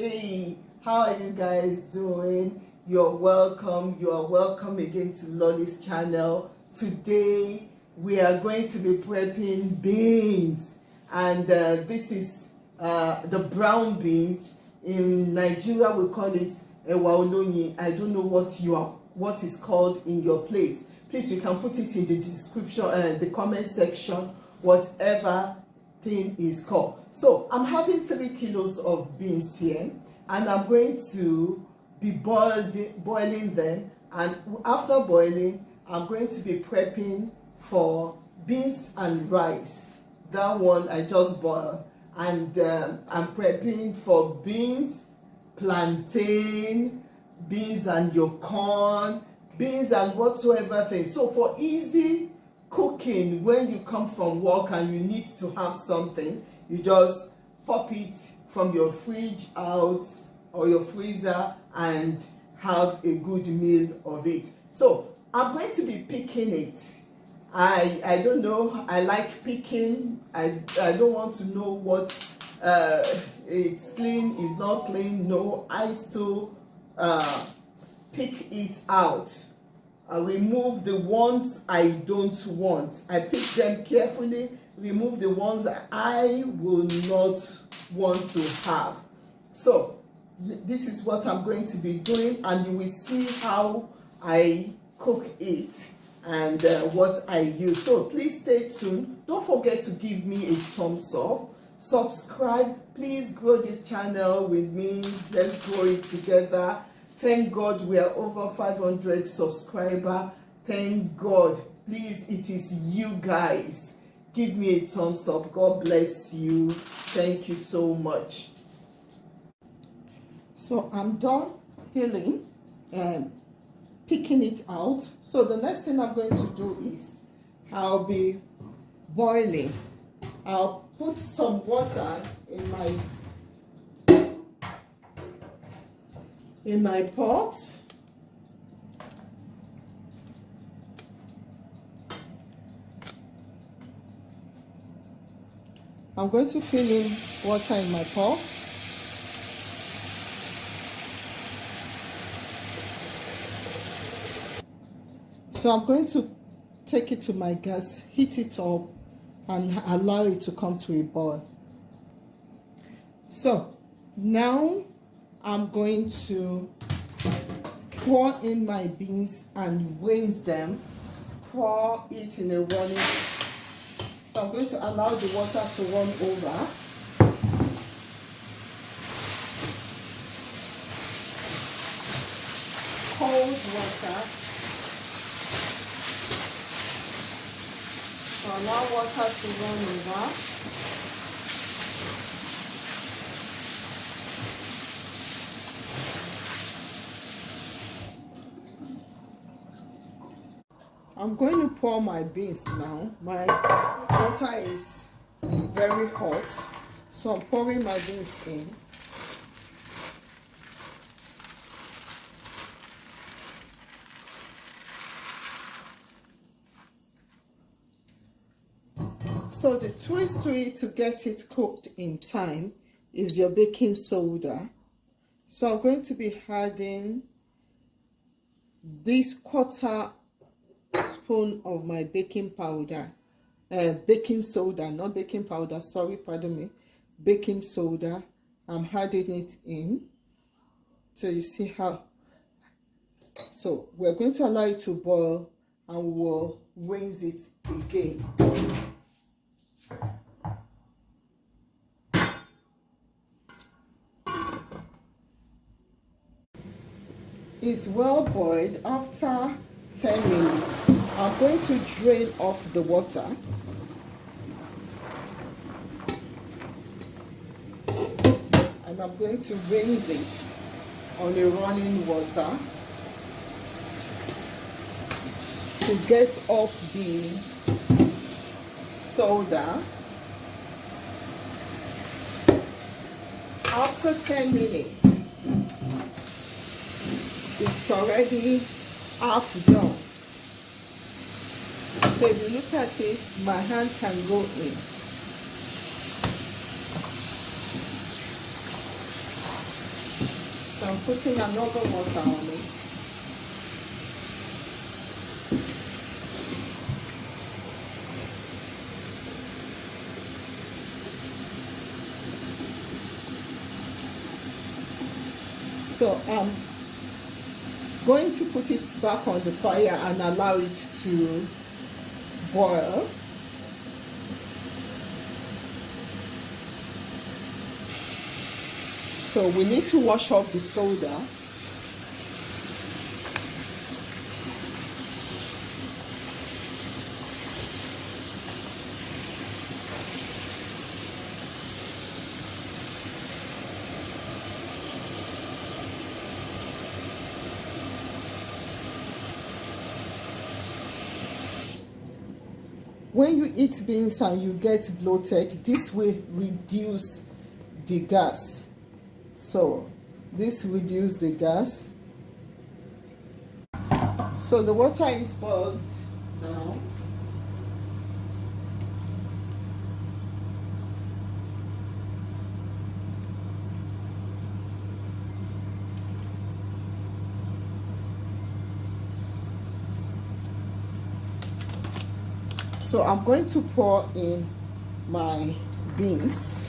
Hey, how are you guys doing? You're welcome. You are welcome again to Lolly's channel. Today we are going to be prepping beans, and this is the brown beans. In Nigeria we call it ewa olonyi. I don't know what is called in your place. Please, you can put it in the description, the comment section, whatever thing is called. So I'm having 3 kilos of beans here, and I'm going to be boiling them, and after boiling I'm going to be prepping for beans and rice. That one I just boiled, and I'm prepping for beans, plantain, beans and your corn, beans and whatsoever thing. So for easy cooking, when you come from work and you need to have something, you just pop it from your fridge out or your freezer and have a good meal of it. So I'm going to be picking it. I don't know, I like picking. I don't want to know what it's clean, is not clean. No, I still pick it out. I remove the ones I don't want. I pick them carefully, remove the ones I will not want to have. So this is what I'm going to be doing, and you will see how I cook it and what I use. So please stay tuned. Don't forget to give me a thumbs up. Subscribe. Please grow this channel with me. Let's grow it together. Thank God we are over 500 subscribers. Thank God. Please, it is you guys. Give me a thumbs up. God bless you. Thank you so much. So I'm done peeling and picking it out. So the next thing I'm going to do is I'll be boiling. I'll put some water in my pot. I'm going to fill in water in my pot. So I'm going to take it to my gas, heat it up, and allow it to come to a boil. So now I'm going to pour in my beans and rinse them. Pour it in a running. So I'm going to allow the water to run over. Cold water. So allow water to run over. I'm going to pour my beans now. My water is very hot, so I'm pouring my beans in. So the twist to it to get it cooked in time is your baking soda. So I'm going to be adding this 1/4 spoon of my baking powder, baking soda, not baking powder, sorry, pardon me, baking soda. I'm adding it in. So you see how. So we're going to allow it to boil, and we'll rinse it again. It's well boiled. After 10 minutes, I'm going to drain off the water. And I'm going to rinse it on a running water to get off the soda. After 10 minutes, it's already half done. So if you look at it, my hand can go in. I'm putting another water on it. So I'm going to put it back on the fire and allow it to boil. So we need to wash off the soda. When you eat beans and you get bloated, this will reduce the gas. So this reduces the gas. So the water is boiled now. So I'm going to pour in my beans.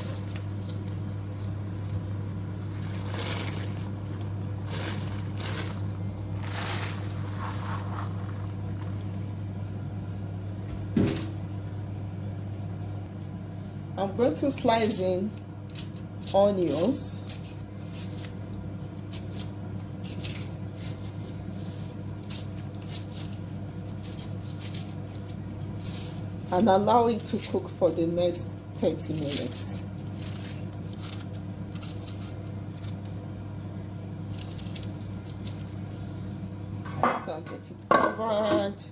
I'm going to slice in onions. And allow it to cook for the next 30 minutes. So I'll get it covered.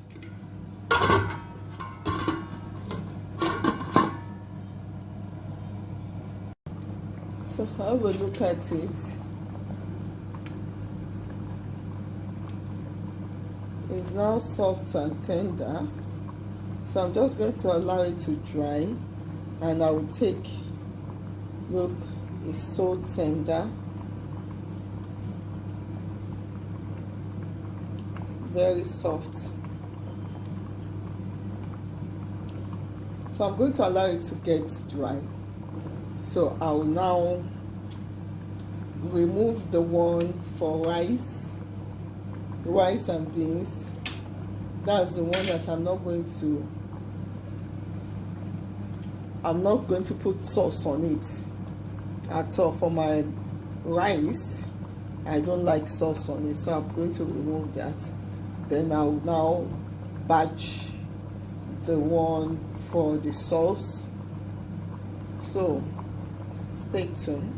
So have a look at it. It's now soft and tender. So I'm just going to allow it to dry, and I will take, look, it's so tender, very soft. So I'm going to allow it to get dry. So I will now remove the one for rice and beans. That's the one that I'm not going to put sauce on it at all. For my rice, I don't like sauce on it, so I'm going to remove that. Then I'll now batch the one for the sauce. So stay tuned.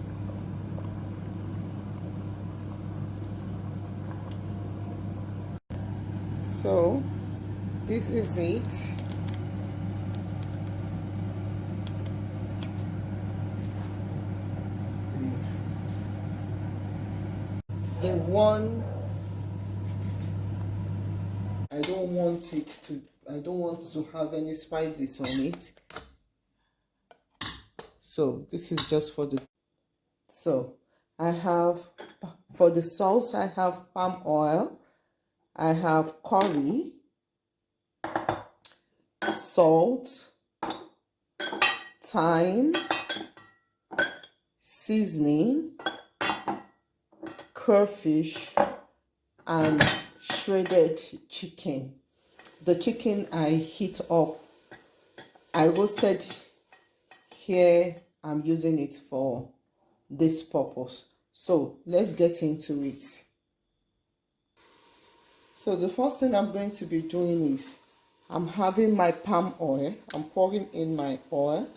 So this is it. The one, I don't want to have any spices on it. So this is just for the, so I have, for the sauce, I have palm oil, I have curry, salt, thyme, seasoning, Kraft Fish, and shredded chicken. The chicken I heat up, I roasted here. I'm using it for this purpose. So let's get into it. So the first thing I'm going to be doing is I'm having my palm oil. I'm pouring in my oil.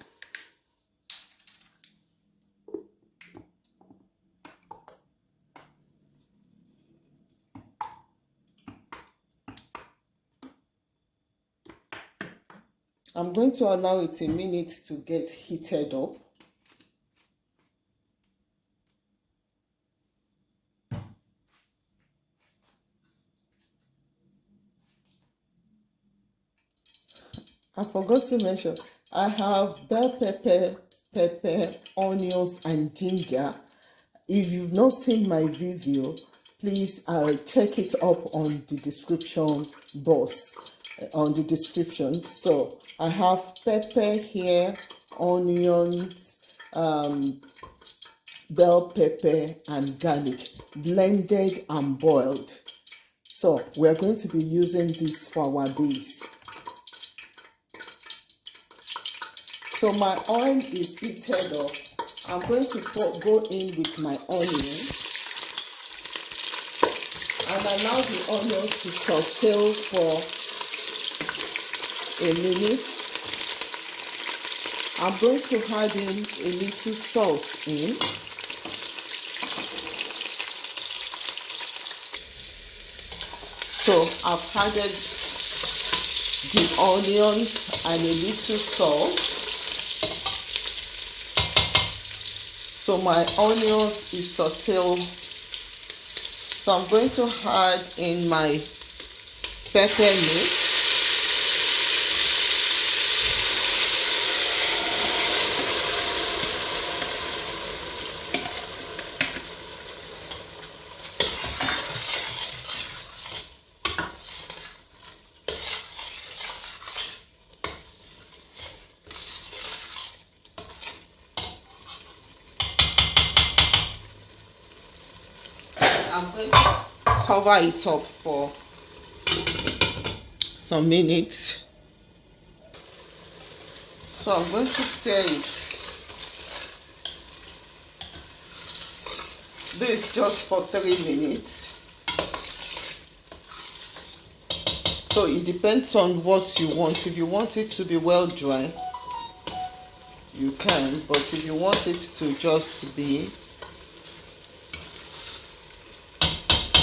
I'm going to allow it a minute to get heated up. I forgot to mention, I have bell pepper, onions, and ginger. if you've not seen my video, please check it up on the description box, on the description. So I have pepper here, onions, bell pepper and garlic, blended and boiled. So we're going to be using this for our base. So my oil is heated up. I'm going to go in with my onion and allow the onions to saute for a minute. I'm going to add in a little salt in. So I've added the onions and a little salt. So my onions is sauteed. So I'm going to add in my pepper mix. I'm going to cover it up for some minutes. So I'm going to stir it. This just for 3 minutes. So it depends on what you want. If you want it to be well dry, you can, but if you want it to just be,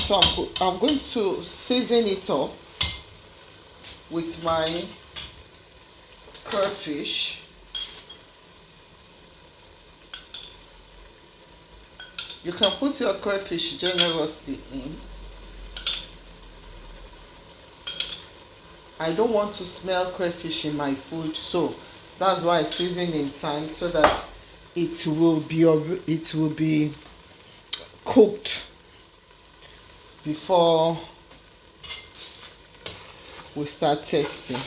so I'm going to season it up with my crayfish. You can put your crayfish generously in. I don't want to smell crayfish in my food, so that's why I season in time, so that it will be cooked before we start testing.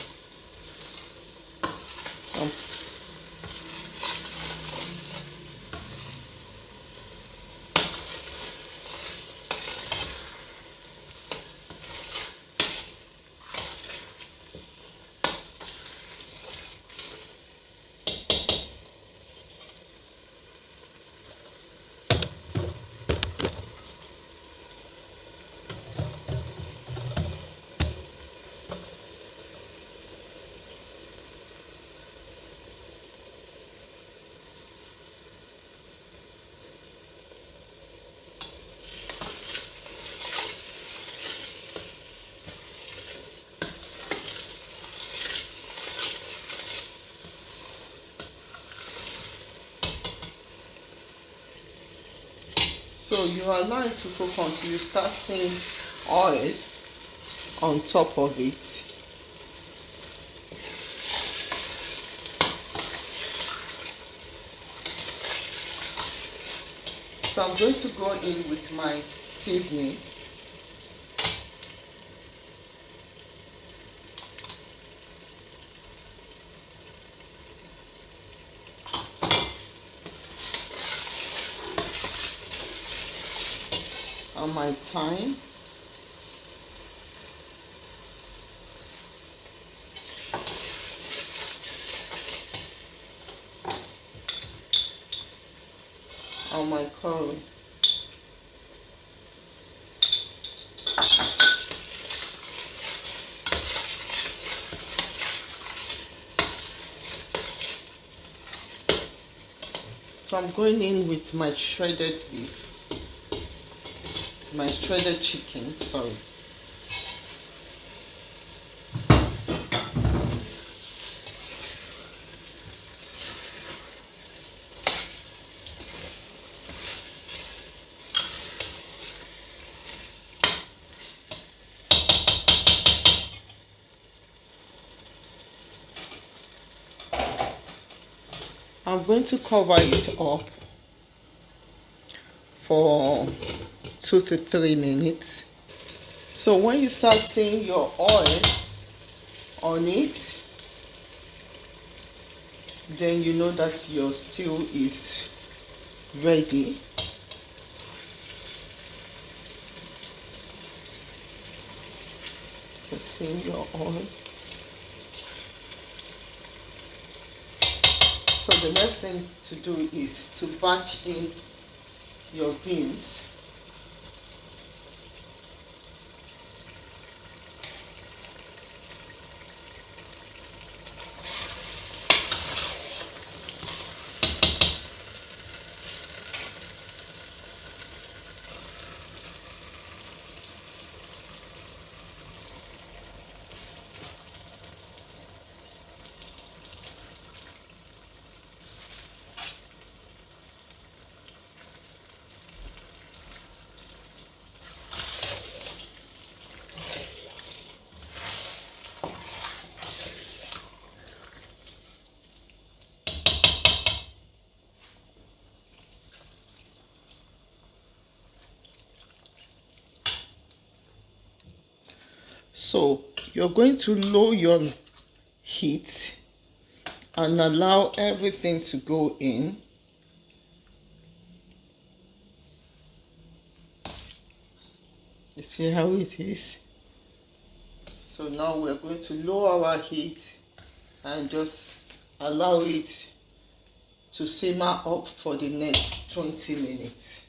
So you allow it to cook until you start seeing oil on top of it. So I'm going to go in with my seasoning. And my thyme. And my curry. So I'm going in with my shredded beef, my shredded chicken, sorry. I'm going to cover it up for 2 to 3 minutes. So when you start seeing your oil on it, then you know that your stew is ready. So seeing your oil. So the next thing to do is to batch in your beans. So you're going to lower your heat and allow everything to go in. You see how it is? So now we're going to lower our heat and just allow it to simmer up for the next 20 minutes.